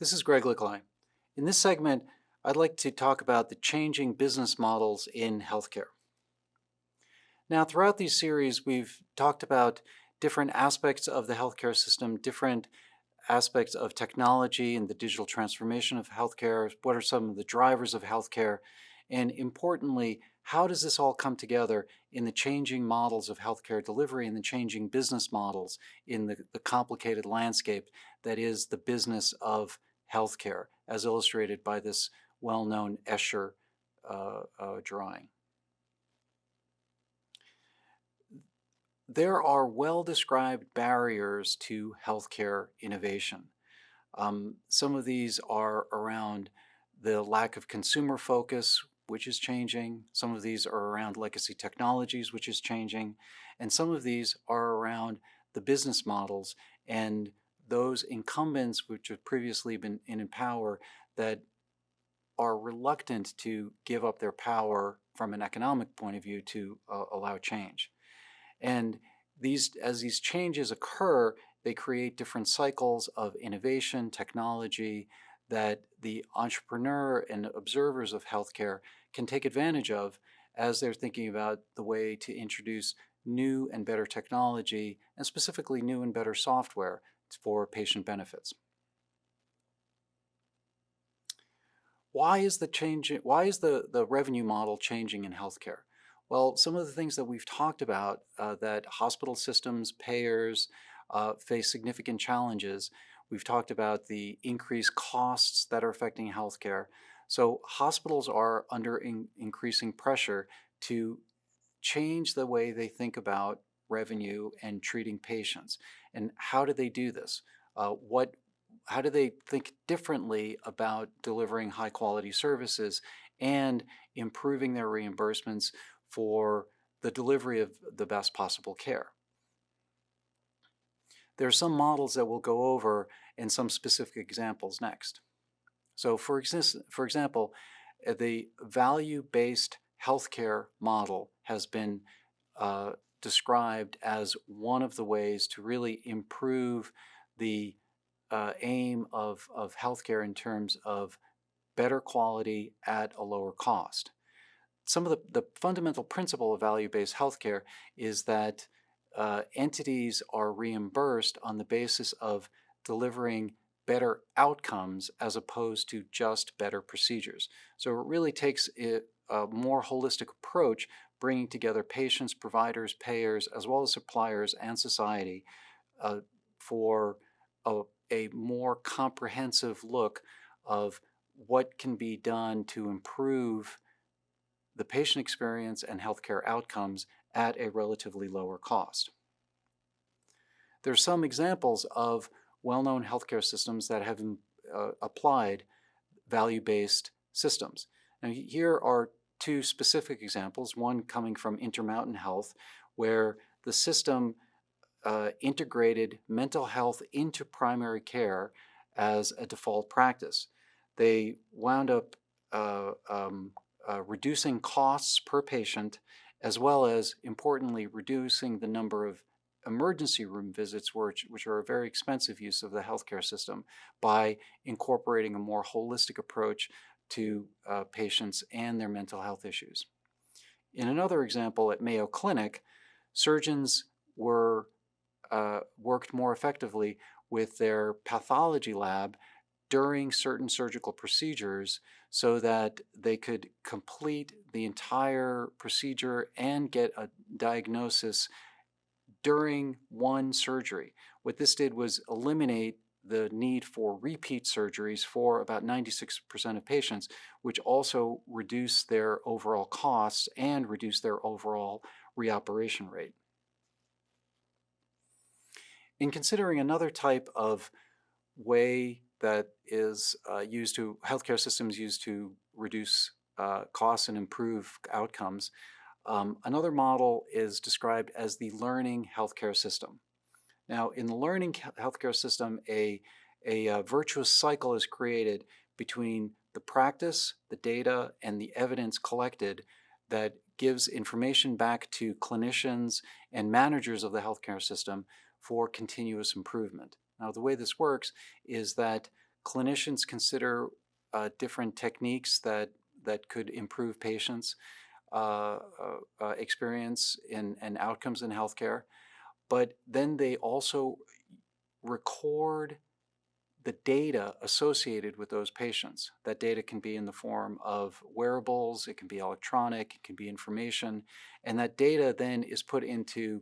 This is Greg Lickline. In this segment, I'd like to talk about the changing business models in healthcare. Now, throughout these series, we've talked about different aspects of the healthcare system, different aspects of technology and the digital transformation of healthcare. What are some of the drivers of healthcare? And importantly, how does this all come together in the changing models of healthcare delivery and the changing business models in the complicated landscape that is the business of healthcare, as illustrated by this well-known Escher drawing? There are well-described barriers to healthcare innovation. Some of these are around the lack of consumer focus, which is changing. Some of these are around legacy technologies, which is changing. And some of these are around the business models and those incumbents which have previously been in power that are reluctant to give up their power from an economic point of view to allow change. And as these changes occur, they create different cycles of innovation, technology that the entrepreneur and observers of healthcare can take advantage of as they're thinking about the way to introduce new and better technology, and specifically new and better software for patient benefits. Why is the revenue model changing in healthcare? Well, some of the things that we've talked about, that hospital systems, payers face significant challenges. We've talked about the increased costs that are affecting healthcare. So hospitals are under increasing pressure to change the way they think about revenue and treating patients. And how do they do this? How do they think differently about delivering high quality services and improving their reimbursements for the delivery of the best possible care? There are some models that we'll go over and some specific examples next. So for example, the value-based healthcare model has been described as one of the ways to really improve the aim of healthcare in terms of better quality at a lower cost. Some of the fundamental principle of value-based healthcare is that entities are reimbursed on the basis of delivering better outcomes as opposed to just better procedures. So it really takes a more holistic approach, bringing together patients, providers, payers, as well as suppliers and society for a more comprehensive look of what can be done to improve the patient experience and healthcare outcomes at a relatively lower cost. There are some examples of well-known healthcare systems that have applied value-based systems. Now, here are two specific examples, one coming from Intermountain Health, where the system integrated mental health into primary care as a default practice. They wound up reducing costs per patient, as well as, importantly, reducing the number of emergency room visits, which are a very expensive use of the healthcare system, by incorporating a more holistic approach to patients and their mental health issues. In another example, at Mayo Clinic, surgeons worked more effectively with their pathology lab during certain surgical procedures so that they could complete the entire procedure and get a diagnosis during one surgery. What this did was eliminate the need for repeat surgeries for about 96% of patients, which also reduced their overall costs and reduced their overall reoperation rate. In considering another type of way that is healthcare systems use to reduce costs and improve outcomes, another model is described as the learning healthcare system. Now, in the learning healthcare system, a virtuous cycle is created between the practice, the data, and the evidence collected that gives information back to clinicians and managers of the healthcare system for continuous improvement. Now, the way this works is that clinicians consider different techniques that could improve patients' experience and outcomes in healthcare, but then they also record the data associated with those patients. That data can be in the form of wearables, it can be electronic, it can be information, and that data then is put into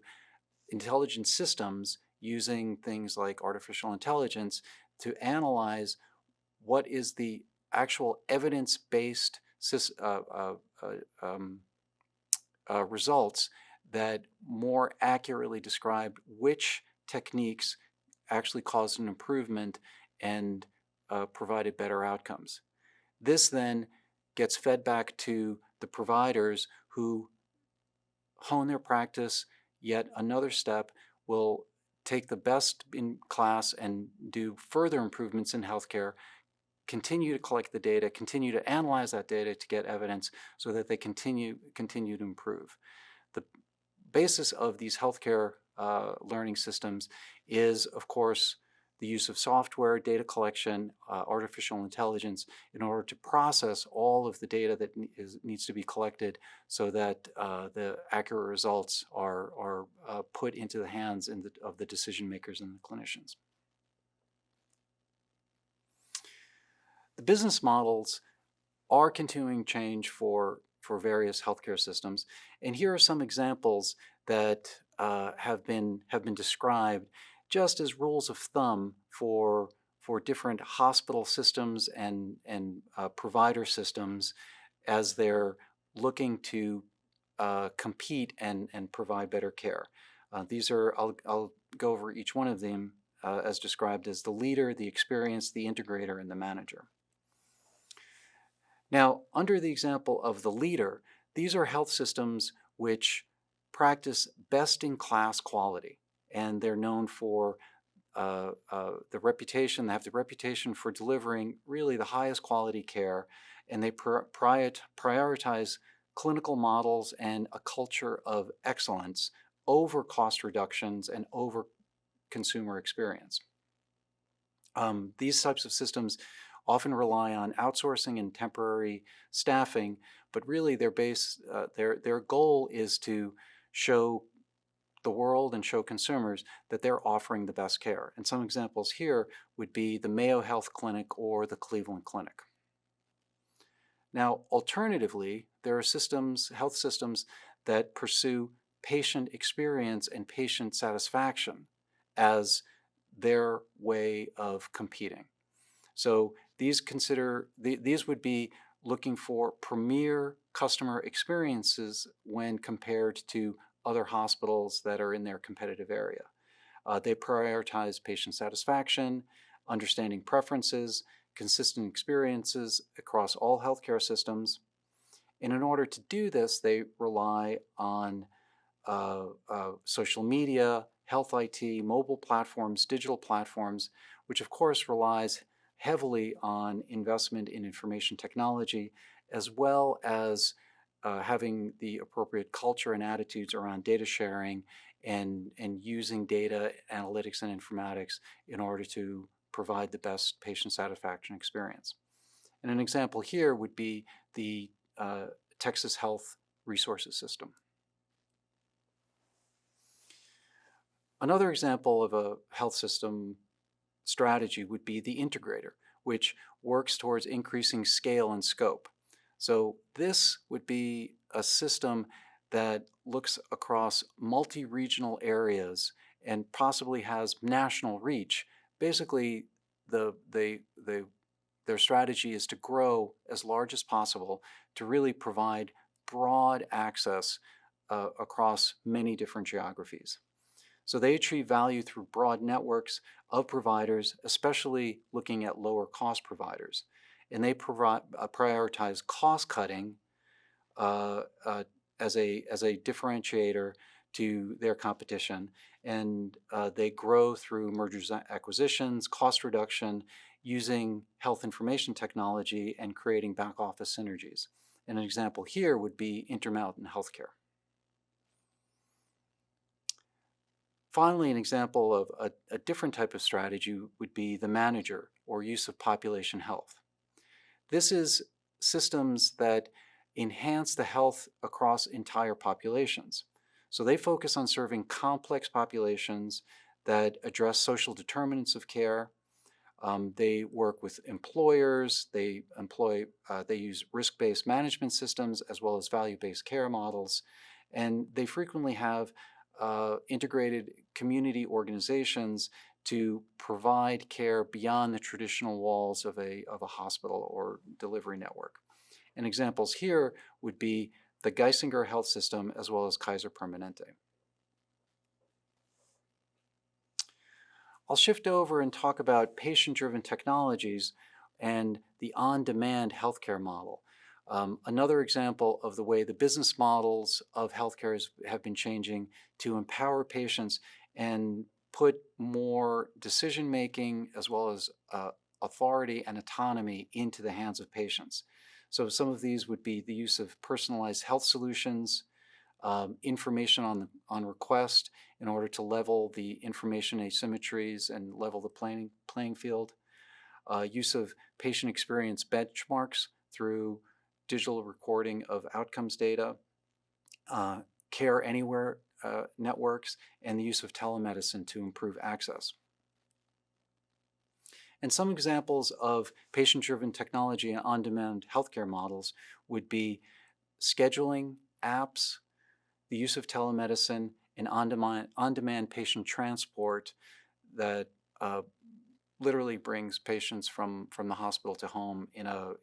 intelligent systems using things like artificial intelligence to analyze what is the actual evidence-based results that more accurately describe which techniques actually caused an improvement and provided better outcomes. This then gets fed back to the providers who hone their practice. Yet another step will take the best in class and do further improvements in healthcare, continue to collect the data, continue to analyze that data to get evidence so that they continue to improve. The basis of these healthcare learning systems is, of course, the use of software, data collection, artificial intelligence in order to process all of the data that needs to be collected so that the accurate results are put into the hands of the decision makers and the clinicians. The business models are continuing change for various healthcare systems, and here are some examples that have been described just as rules of thumb for different hospital systems and provider systems as they're looking to compete and provide better care. These are, I'll go over each one of them as described as the leader, the experienced, the integrator, and the manager. Now, under the example of the leader, these are health systems which practice best-in-class quality, and they're known for the reputation. They have the reputation for delivering really the highest quality care, and they prioritize clinical models and a culture of excellence over cost reductions and over consumer experience. These types of systems often rely on outsourcing and temporary staffing, but really their goal is to show the world and show consumers that they're offering the best care. And some examples here would be the Mayo Health Clinic or the Cleveland Clinic. Now, alternatively, there are health systems that pursue patient experience and patient satisfaction as their way of competing. So these would be looking for premier customer experiences when compared to other hospitals that are in their competitive area. They prioritize patient satisfaction, understanding preferences, consistent experiences across all healthcare systems. And in order to do this, they rely on social media, health IT, mobile platforms, digital platforms, which of course relies heavily on investment in information technology, as well as having the appropriate culture and attitudes around data sharing and using data analytics and informatics in order to provide the best patient satisfaction experience. And an example here would be the Texas Health Resources System. Another example of a health system strategy would be the integrator, which works towards increasing scale and scope. So this would be a system that looks across multi-regional areas and possibly has national reach. Basically, their strategy is to grow as large as possible to really provide broad access across many different geographies. So they achieve value through broad networks of providers, especially looking at lower cost providers. And they prioritize cost cutting as a differentiator to their competition. And they grow through mergers and acquisitions, cost reduction, using health information technology and creating back office synergies. And an example here would be Intermountain Healthcare. Finally, an example of a different type of strategy would be the manager or use of population health. This is systems that enhance the health across entire populations. So they focus on serving complex populations that address social determinants of care. They work with employers. They use risk-based management systems as well as value-based care models, and they frequently have integrated community organizations to provide care beyond the traditional walls of a hospital or delivery network. And examples here would be the Geisinger Health System as well as Kaiser Permanente. I'll shift over and talk about patient-driven technologies and the on-demand healthcare model. Another example of the way the business models of healthcare have been changing to empower patients and put more decision-making as well as authority and autonomy into the hands of patients. So some of these would be the use of personalized health solutions, information on request in order to level the information asymmetries and level the playing field, use of patient experience benchmarks through digital recording of outcomes data, care anywhere networks, and the use of telemedicine to improve access. And some examples of patient-driven technology and on-demand healthcare models would be scheduling apps, the use of telemedicine, and on-demand patient transport that literally brings patients from the hospital to home in a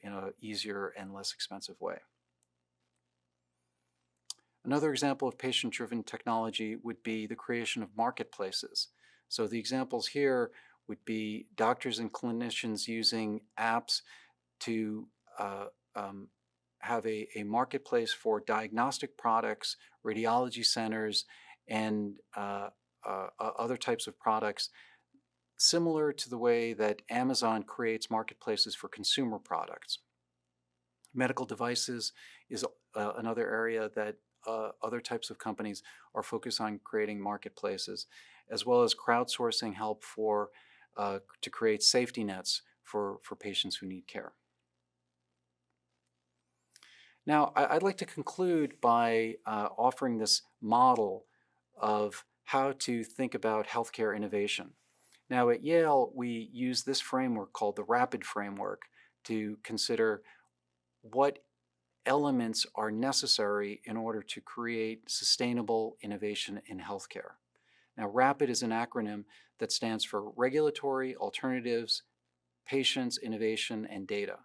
easier and less expensive way. Another example of patient-driven technology would be the creation of marketplaces. So the examples here would be doctors and clinicians using apps to have a marketplace for diagnostic products, radiology centers, and other types of products, similar to the way that Amazon creates marketplaces for consumer products. Medical devices is another area that other types of companies are focused on creating marketplaces, as well as crowdsourcing help to create safety nets for patients who need care. Now, I'd like to conclude by offering this model of how to think about healthcare innovation. Now, at Yale, we use this framework called the RAPID framework to consider what elements are necessary in order to create sustainable innovation in healthcare. Now, RAPID is an acronym that stands for Regulatory, Alternatives, Patients, Innovation, and Data.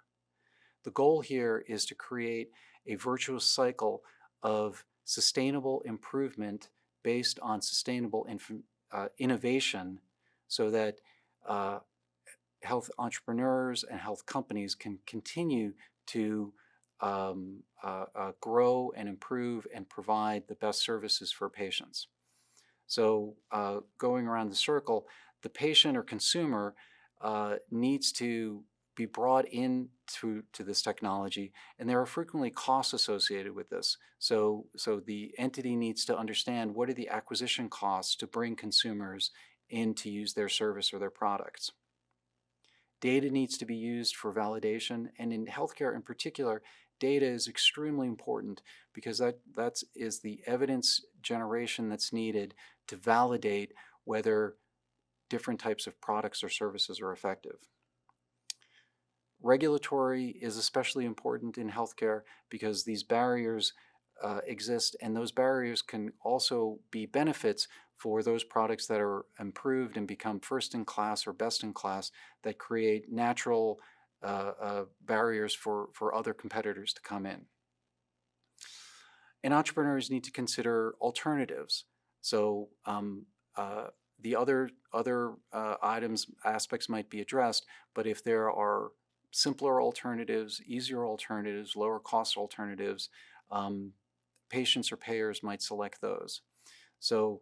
The goal here is to create a virtuous cycle of sustainable improvement based on sustainable innovation so that health entrepreneurs and health companies can continue to grow and improve and provide the best services for patients. So going around the circle, the patient or consumer needs to be brought into this technology, and there are frequently costs associated with this. So the entity needs to understand what are the acquisition costs to bring consumers in to use their service or their products. Data needs to be used for validation, and in healthcare in particular, data is extremely important because that is the evidence generation that's needed to validate whether different types of products or services are effective. Regulatory is especially important in healthcare because these barriers exist, and those barriers can also be benefits for those products that are improved and become first in class or best in class that create natural barriers for other competitors to come in. And entrepreneurs need to consider alternatives. So the other aspects might be addressed, but if there are simpler alternatives, easier alternatives, lower cost alternatives, patients or payers might select those. So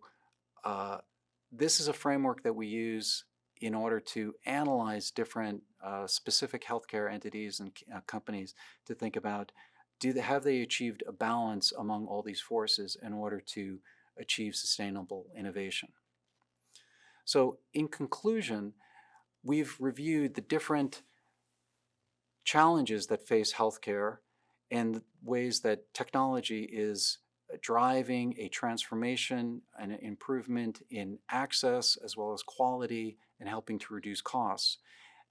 this is a framework that we use in order to analyze different specific healthcare entities and companies to think about, have they achieved a balance among all these forces in order to achieve sustainable innovation? So in conclusion, we've reviewed the different challenges that face healthcare and ways that technology is driving a transformation and an improvement in access as well as quality and helping to reduce costs.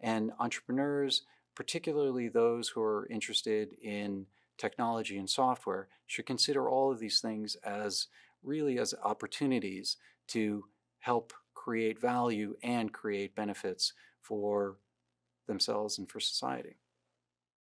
And entrepreneurs, particularly those who are interested in technology and software, should consider all of these things as really as opportunities to help create value and create benefits for themselves and for society.